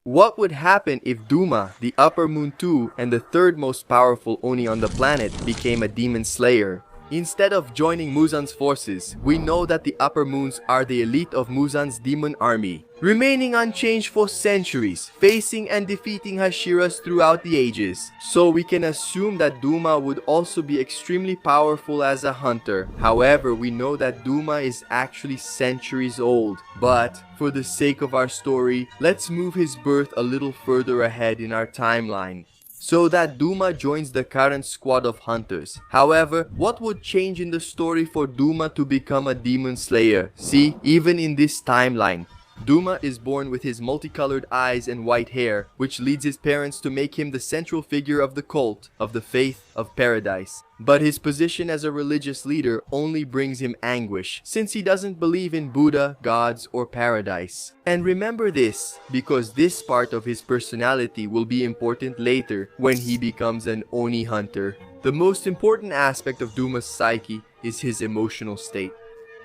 What would happen if Douma, the Upper Moon 2 and the third most powerful Oni on the planet, became a demon slayer? Instead of joining Muzan's forces, we know that the Upper Moons are the elite of Muzan's demon army, remaining unchanged for centuries, facing and defeating Hashiras throughout the ages. So we can assume that Douma would also be extremely powerful as a hunter. However, we know that Douma is actually centuries old. But, for the sake of our story, let's move his birth a little further ahead in our timeline, so that Douma joins the current squad of hunters. However, what would change in the story for Douma to become a demon slayer? See, even in this timeline, Douma is born with his multicolored eyes and white hair, which leads his parents to make him the central figure of the cult of the faith of paradise. But his position as a religious leader only brings him anguish, since he doesn't believe in Buddha, gods, or paradise. And remember this, because this part of his personality will be important later when he becomes an Oni hunter. The most important aspect of Douma's psyche is his emotional state.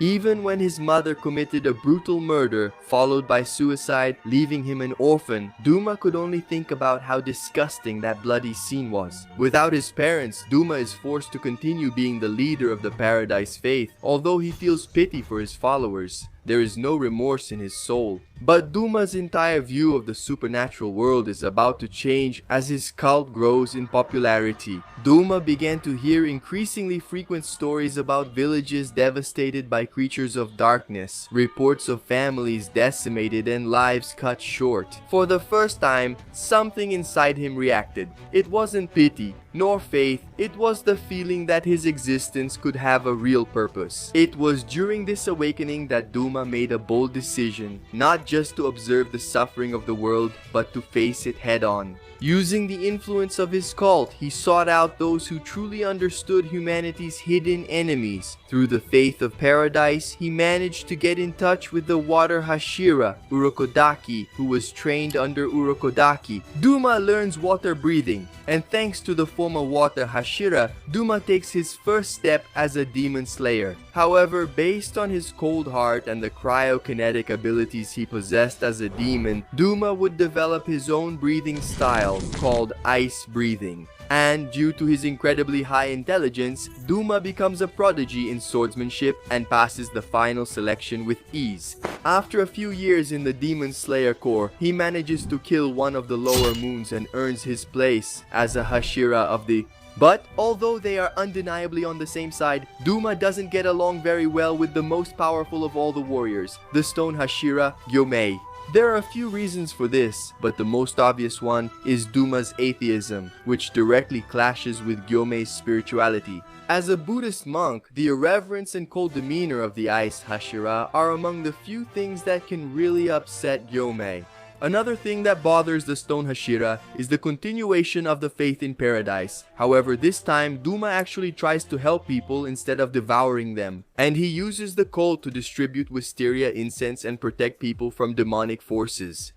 Even when his mother committed a brutal murder followed by suicide, leaving him an orphan, Douma could only think about how disgusting that bloody scene was. Without his parents, Douma is forced to continue being the leader of the Paradise Faith, although he feels pity for his followers. There is no remorse in his soul. But Douma's entire view of the supernatural world is about to change as his cult grows in popularity. Douma began to hear increasingly frequent stories about villages devastated by creatures of darkness, reports of families decimated and lives cut short. For the first time, something inside him reacted. It wasn't pity, nor faith, it was the feeling that his existence could have a real purpose. It was during this awakening that Douma made a bold decision, not just to observe the suffering of the world, but to face it head on. Using the influence of his cult, he sought out those who truly understood humanity's hidden enemies. Through the faith of paradise, he managed to get in touch with the water Hashira, Urokodaki, who was trained under Urokodaki. Douma learns water breathing, and thanks to the former water Hashira, Douma takes his first step as a demon slayer. However, based on his cold heart and the cryokinetic abilities he possessed as a demon, Douma would develop his own breathing style called ice breathing. And due to his incredibly high intelligence, Douma becomes a prodigy in swordsmanship and passes the final selection with ease. After a few years in the Demon Slayer Corps, he manages to kill one of the lower moons and earns his place as a Hashira of the... But although they are undeniably on the same side, Douma doesn't get along very well with the most powerful of all the warriors, the stone Hashira, Gyomei. There are a few reasons for this, but the most obvious one is Douma's atheism, which directly clashes with Gyomei's spirituality. As a Buddhist monk, the irreverence and cold demeanor of the Ice Hashira are among the few things that can really upset Gyomei. Another thing that bothers the Stone Hashira is the continuation of the faith in paradise. However, this time, Douma actually tries to help people instead of devouring them. And he uses the cult to distribute wisteria incense and protect people from demonic forces.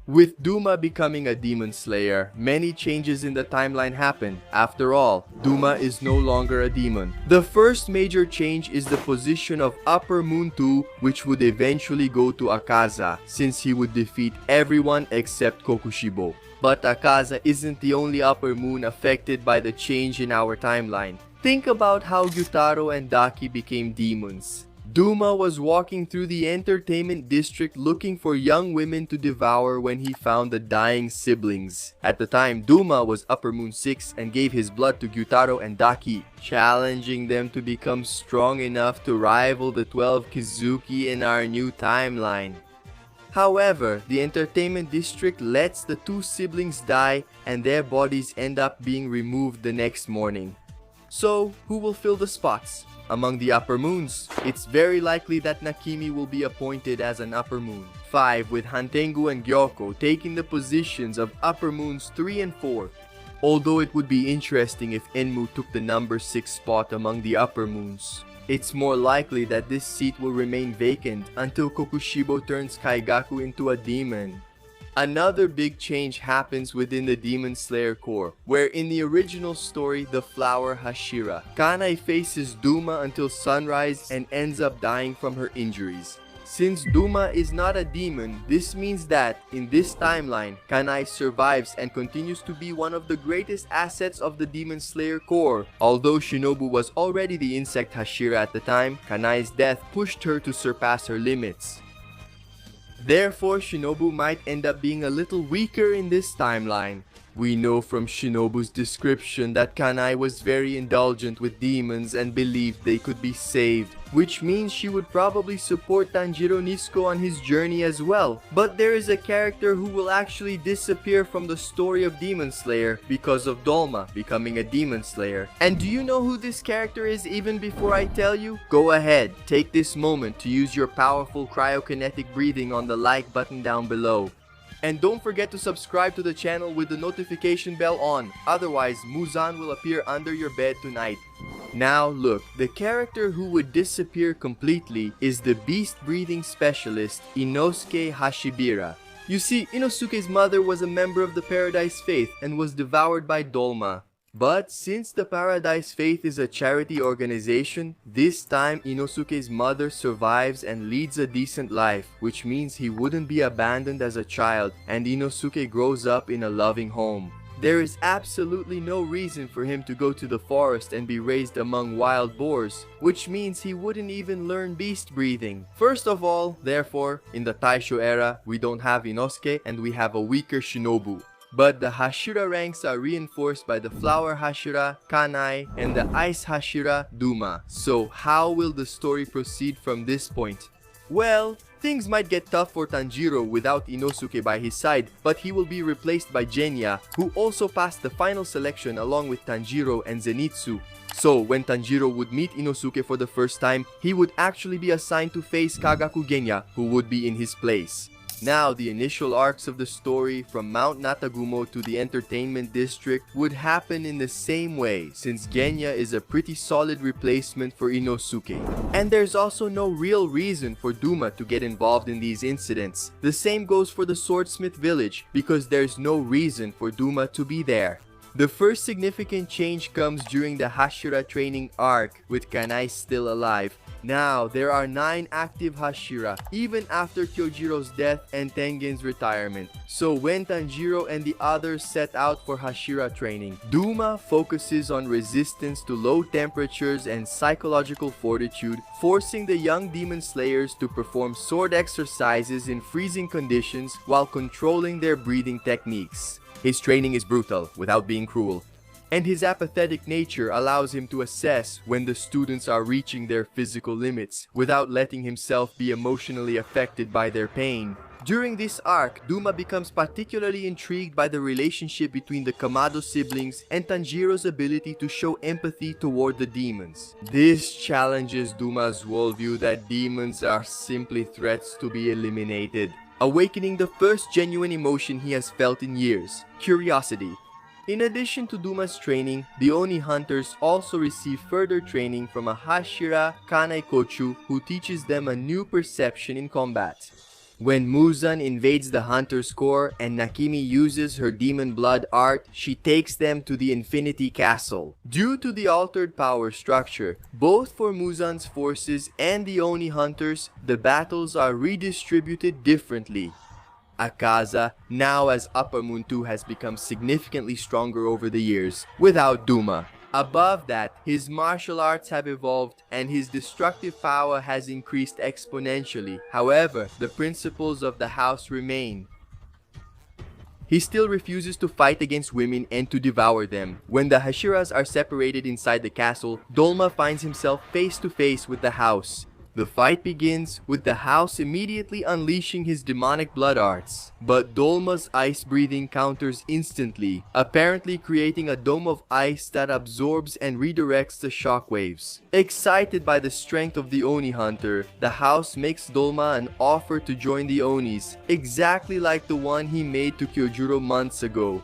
With Douma becoming a demon slayer, many changes in the timeline happen. After all, Douma is no longer a demon. The first major change is the position of Upper Moon 2, which would eventually go to Akaza, since he would defeat everyone except Kokushibo. But Akaza isn't the only Upper Moon affected by the change in our timeline. Think about how Gyutaro and Daki became demons. Douma was walking through the entertainment district looking for young women to devour when he found the dying siblings. At the time, Douma was Upper Moon 6 and gave his blood to Gyutaro and Daki, challenging them to become strong enough to rival the 12 Kizuki in our new timeline. However, the entertainment district lets the two siblings die and their bodies end up being removed the next morning. So, who will fill the spots? Among the Upper Moons, it's very likely that Nakimi will be appointed as an Upper Moon. 5, with Hantengu and Gyoko taking the positions of Upper Moons 3 and 4. Although it would be interesting if Enmu took the number 6 spot among the Upper Moons. It's more likely that this seat will remain vacant until Kokushibo turns Kaigaku into a demon. Another big change happens within the Demon Slayer Corps, where in the original story, the flower Hashira, Kanai faces Douma until sunrise and ends up dying from her injuries. Since Douma is not a demon, this means that, in this timeline, Kanai survives and continues to be one of the greatest assets of the Demon Slayer Corps. Although Shinobu was already the insect Hashira at the time, Kanai's death pushed her to surpass her limits. Therefore, Shinobu might end up being a little weaker in this timeline. We know from Shinobu's description that Kanai was very indulgent with demons and believed they could be saved, which means she would probably support Tanjiro Nizuko on his journey as well. But there is a character who will actually disappear from the story of Demon Slayer because of Douma becoming a Demon Slayer. And do you know who this character is even before I tell you? Go ahead, take this moment to use your powerful cryokinetic breathing on the like button down below. And don't forget to subscribe to the channel with the notification bell on, otherwise Muzan will appear under your bed tonight. Now look, the character who would disappear completely is the beast-breathing specialist Inosuke Hashibira. You see, Inosuke's mother was a member of the Paradise Faith and was devoured by Douma. But since the Paradise Faith is a charity organization, this time Inosuke's mother survives and leads a decent life, which means he wouldn't be abandoned as a child and Inosuke grows up in a loving home. There is absolutely no reason for him to go to the forest and be raised among wild boars, which means he wouldn't even learn beast breathing. First of all, therefore, in the Taisho era, we don't have Inosuke and we have a weaker Shinobu. But the Hashira ranks are reinforced by the Flower Hashira, Kanai, and the Ice Hashira, Douma. So how will the story proceed from this point? Well, things might get tough for Tanjiro without Inosuke by his side, but he will be replaced by Genya, who also passed the final selection along with Tanjiro and Zenitsu. So when Tanjiro would meet Inosuke for the first time, he would actually be assigned to face Kagaku Genya, who would be in his place. Now, the initial arcs of the story from Mount Natagumo to the Entertainment District would happen in the same way, since Genya is a pretty solid replacement for Inosuke. And there's also no real reason for Douma to get involved in these incidents. The same goes for the Swordsmith Village, because there's no reason for Douma to be there. The first significant change comes during the Hashira Training Arc, with Kanai still alive. Now, there are 9 active Hashira, even after Kyojiro's death and Tengen's retirement. So when Tanjiro and the others set out for Hashira training, Douma focuses on resistance to low temperatures and psychological fortitude, forcing the young demon slayers to perform sword exercises in freezing conditions while controlling their breathing techniques. His training is brutal, without being cruel. And his apathetic nature allows him to assess when the students are reaching their physical limits without letting himself be emotionally affected by their pain. During this arc, Douma becomes particularly intrigued by the relationship between the Kamado siblings and Tanjiro's ability to show empathy toward the demons. This challenges Douma's worldview that demons are simply threats to be eliminated, awakening the first genuine emotion he has felt in years: curiosity. In addition to Douma's training, the Oni hunters also receive further training from a Hashira Kanai Kochu who teaches them a new perception in combat. When Muzan invades the hunter's core and Nakimi uses her demon blood art, she takes them to the Infinity Castle. Due to the altered power structure, both for Muzan's forces and the Oni hunters, the battles are redistributed differently. Akaza, now as Upper Moon 2, has become significantly stronger over the years, without Douma. Above that, his martial arts have evolved and his destructive power has increased exponentially. However, the principles of the house remain. He still refuses to fight against women and to devour them. When the Hashiras are separated inside the castle, Douma finds himself face to face with the house. The fight begins with the house immediately unleashing his demonic blood arts. But Dolma's ice breathing counters instantly, apparently creating a dome of ice that absorbs and redirects the shockwaves. Excited by the strength of the Oni hunter, the house makes Dolma an offer to join the Onis, exactly like the one he made to Kyojuro months ago.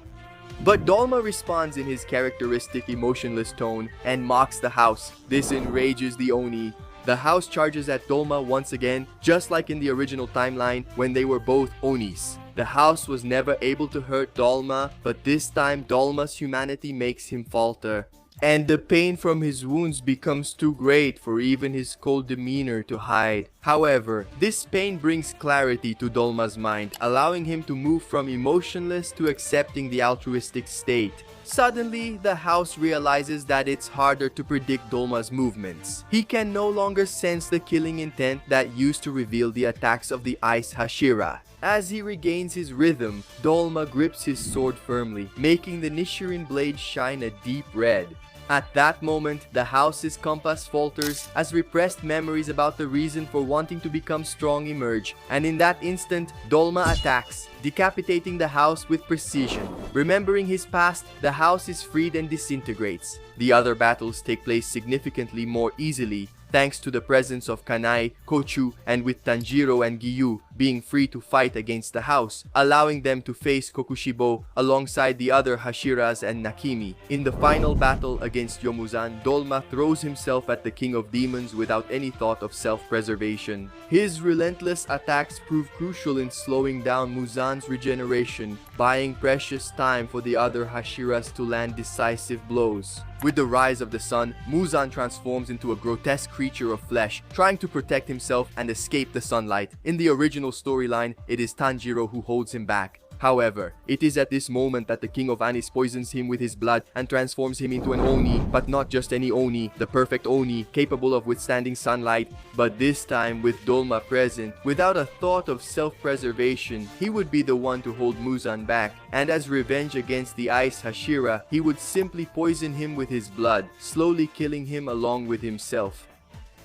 But Dolma responds in his characteristic emotionless tone and mocks the house. This enrages the Oni. The house charges at Douma once again, just like in the original timeline when they were both Onis. The house was never able to hurt Douma, but this time Dolma's humanity makes him falter. And the pain from his wounds becomes too great for even his cold demeanor to hide. However, this pain brings clarity to Douma's mind, allowing him to move from emotionless to accepting the altruistic state. Suddenly, the house realizes that it's harder to predict Douma's movements. He can no longer sense the killing intent that used to reveal the attacks of the Ice Hashira. As he regains his rhythm, Douma grips his sword firmly, making the Nichiren blade shine a deep red. At that moment, the house's compass falters as repressed memories about the reason for wanting to become strong emerge, and in that instant, Douma attacks, decapitating the house with precision. Remembering his past, the house is freed and disintegrates. The other battles take place significantly more easily, thanks to the presence of Kanai, Kochu, and with Tanjiro and Giyu being free to fight against the house, allowing them to face Kokushibo alongside the other Hashiras and Nakimi. In the final battle against Yomuzan, Douma throws himself at the King of Demons without any thought of self-preservation. His relentless attacks prove crucial in slowing down Muzan's regeneration, buying precious time for the other Hashiras to land decisive blows. With the rise of the sun, Muzan transforms into a grotesque creature of flesh, trying to protect himself and escape the sunlight. In the original storyline, it is Tanjiro who holds him back. However, it is at this moment that the King of Anis poisons him with his blood and transforms him into an Oni, but not just any Oni, the perfect Oni, capable of withstanding sunlight, but this time with Douma present. Without a thought of self-preservation, he would be the one to hold Muzan back, and as revenge against the Ice Hashira, he would simply poison him with his blood, slowly killing him along with himself.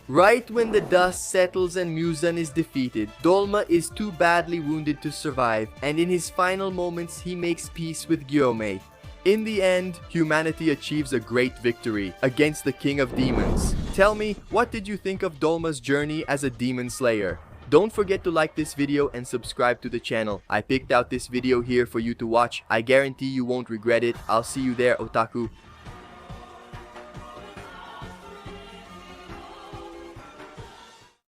Right when the dust settles and Muzan is defeated, Douma is too badly wounded to survive, and in his final moments he makes peace with Gyomei. In the end, humanity achieves a great victory against the King of Demons. Tell me, what did you think of Douma's journey as a demon slayer? Don't forget to like this video and subscribe to the channel. I picked out this video here for you to watch. I guarantee you won't regret it. I'll see you there, otaku.